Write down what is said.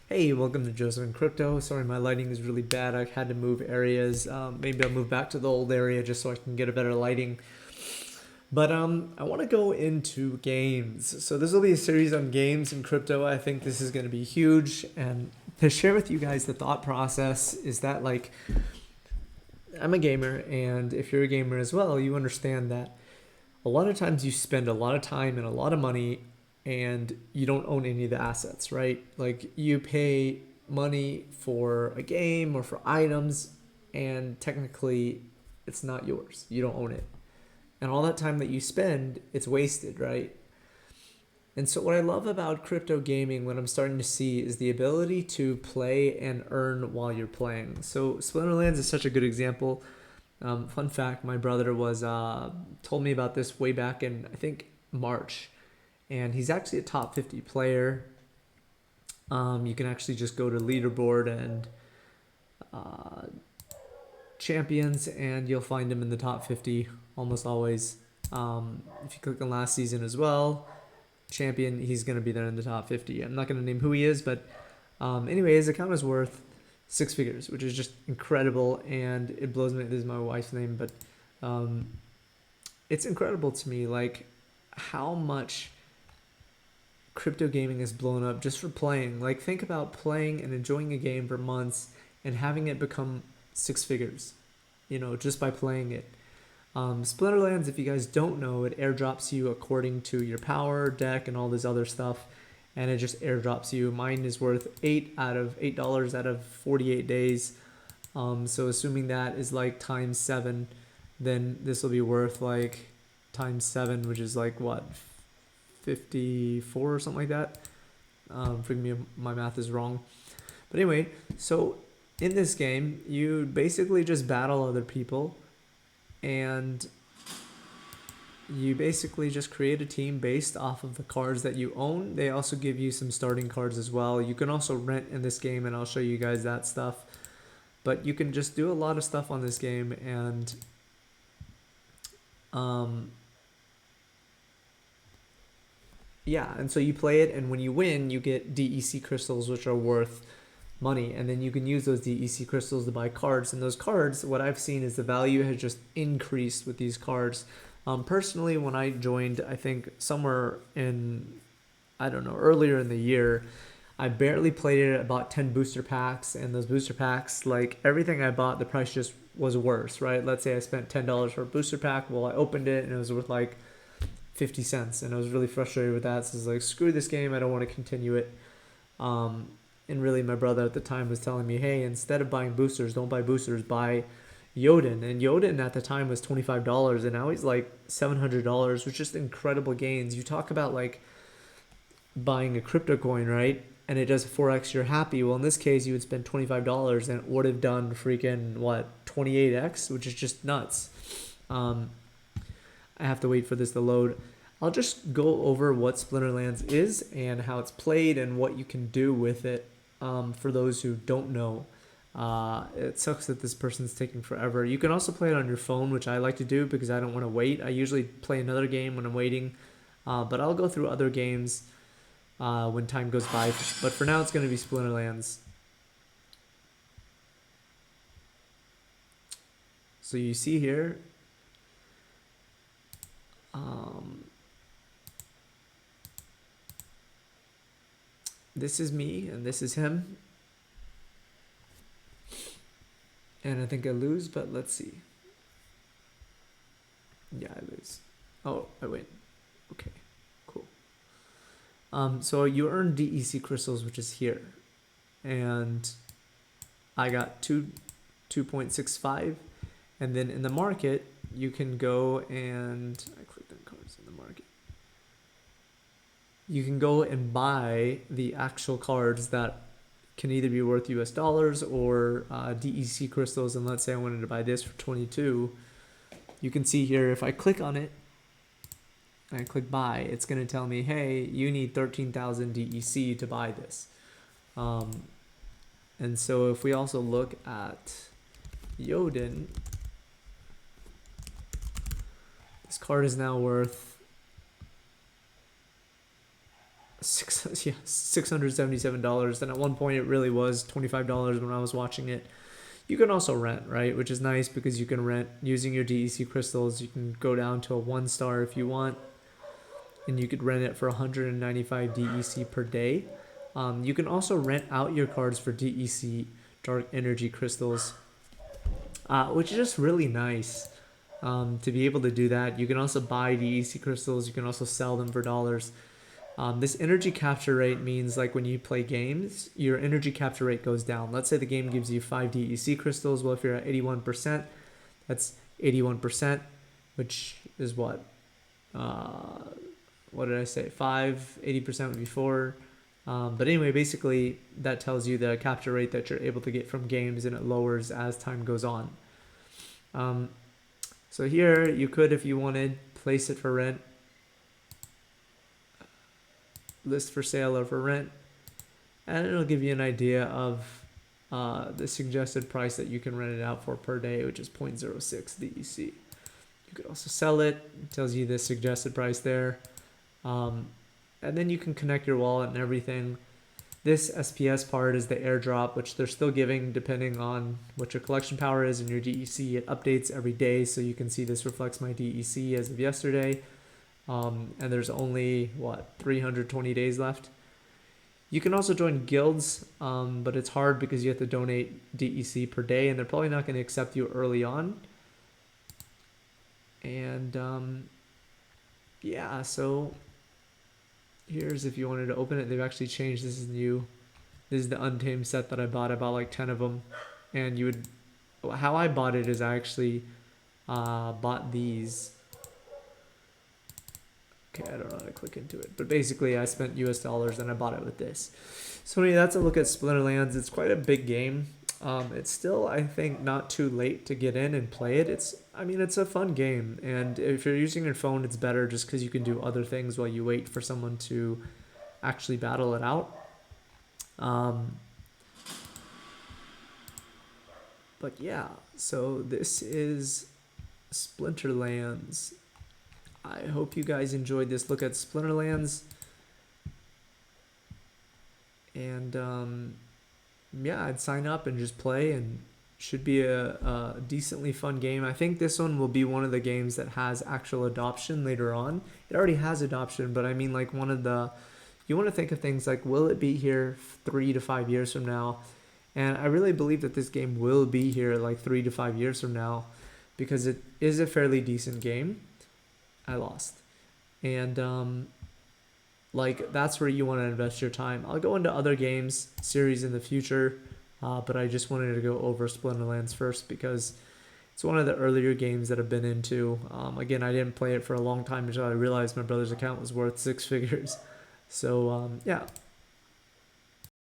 Hey, welcome to Joseph in Crypto. Sorry, my lighting is really bad. I had to move areas. Maybe I'll move back to the old area just so I can get a better lighting. But I want to go into games. So this will be a series on games and crypto. I think this is going to be huge. And to share with you guys the thought process is that I'm a gamer, and if you're a gamer as well, you understand that a lot of times you spend a lot of time and a lot of money and you don't own any of the assets, right? Like you pay money for a game or for items, and technically it's not yours. You don't own it. And all that time that you spend, it's wasted, right? And so, what I love about crypto gaming, what I'm starting to see, is the ability to play and earn while you're playing. So, Splinterlands is such a good example. Fun fact: my brother was told me about this way back in I think March, and he's actually a top 50 player. You can actually just go to leaderboard and uh, champions, and you'll find him in the top 50 almost always. If you click on last season as well, champion, he's going to be there in the top 50. I'm not going to name who he is, but anyway, his account is worth six figures, which is just incredible, and it blows me. This is my wife's name, but um, it's incredible to me, like how much crypto gaming has blown up just for playing. Like, think about playing and enjoying a game for months and having it become six figures, just by playing it. Splinterlands, if you guys don't know, it airdrops you according to your power, deck, and all this other stuff, and it just airdrops you. Mine is worth $8 out of 48 days. So assuming that is like times seven, then this will be worth like times seven, which is like what, 54 or something like that. Forgive me if my math is wrong. But anyway, so in this game, you basically just battle other people, and you basically just create a team based off of the cards that you own. They also give you some starting cards as well. You can also rent in this game, and I'll show you guys that stuff. But you can just do a lot of stuff on this game, and yeah, and so you play it, and when you win, you get DEC crystals, which are worth money, and then you can use those DEC crystals to buy cards. And those cards, what I've seen is the value has just increased with these cards. Personally, when I joined, I think somewhere in, I don't know, earlier in the year, I barely played it. I bought 10 booster packs, and those booster packs, like everything I bought, the price just was worse, right? Let's say I spent $10 for a booster pack. Well, I opened it and it was worth like 50 cents, and I was really frustrated with that. So I was like, screw this game, I don't want to continue it. Um, and really, my brother at the time was telling me, hey, instead of buying boosters, don't buy boosters, buy Yoden. And Yoden at the time was $25, and now he's like $700, which is just incredible gains. You talk about like buying a crypto coin, right? And it does 4x, you're happy. Well, in this case, you would spend $25 and it would have done freaking, what, 28x, which is just nuts. Um, I have to wait for this to load. I'll just go over what Splinterlands is and how it's played and what you can do with it, for those who don't know. It sucks that this person's taking forever. You can also play it on your phone, which I like to do because I don't want to wait. I usually play another game when I'm waiting, but I'll go through other games when time goes by. But for now, it's going to be Splinterlands. So you see here, this is me and this is him. And I think I lose, but let's see. Yeah, I lose. Oh, I win. Okay, cool. So you earn DEC crystals, which is here. And I got 2.65. And then in the market, you can go and I clicked on cards in the market. You can go and buy the actual cards that can either be worth US dollars or DEC crystals. And let's say I wanted to buy this for 22. You can see here, if I click on it and I click buy, it's going to tell me, hey, you need 13,000 DEC to buy this. And so if we also look at Yoden, this card is now worth $677. And at one point, it really was $25 when I was watching it. You can also rent, right? Which is nice because you can rent using your DEC crystals. You can go down to a 1 star if you want, and you could rent it for 195 DEC per day. You can also rent out your cards for DEC Dark Energy Crystals, which is just really nice to be able to do that. You can also buy DEC crystals. You can also sell them for dollars. This energy capture rate means like when you play games, your energy capture rate goes down. Let's say the game gives you 5 DEC crystals. Well, if you're at 81%, that's 81%, which is what? What did I say? 80% would be 4. But anyway, basically that tells you the capture rate that you're able to get from games, and it lowers as time goes on. So here you could, if you wanted, place it for rent, list for sale or for rent, and it'll give you an idea of the suggested price that you can rent it out for per day, which is 0.06 DEC. You could also sell it. It tells you the suggested price there. And then you can connect your wallet and everything. This SPS part is the airdrop, which they're still giving depending on what your collection power is and your DEC. It updates every day, so you can see this reflects my DEC as of yesterday. And there's only, 320 days left. You can also join guilds, but it's hard because you have to donate DEC per day, and they're probably not going to accept you early on. And yeah, so here's if you wanted to open it. They've actually changed. This is new. This is the Untamed set that I bought. I bought like 10 of them. And you would, how I bought it is I actually bought these. Okay, I don't know how to click into it, but basically I spent US dollars and I bought it with this. So anyway, that's a look at Splinterlands. It's quite a big game. It's still, I think, not too late to get in and play it. It's a fun game, and if you're using your phone, it's better just because you can do other things while you wait for someone to actually battle it out. But yeah, so this is Splinterlands. I hope you guys enjoyed this look at Splinterlands. And yeah, I'd sign up and just play, and should be a decently fun game. I think this one will be one of the games that has actual adoption later on. It already has adoption, but I mean, like, one of the, you want to think of things like, will it be here 3 to 5 years from now? And I really believe that this game will be here like 3 to 5 years from now, because it is a fairly decent game. I lost. And like, that's where you want to invest your time. I'll go into other games series in the future, but I just wanted to go over Splinterlands first because it's one of the earlier games that I've been into. Again, I didn't play it for a long time until I realized my brother's account was worth 6 figures. So yeah,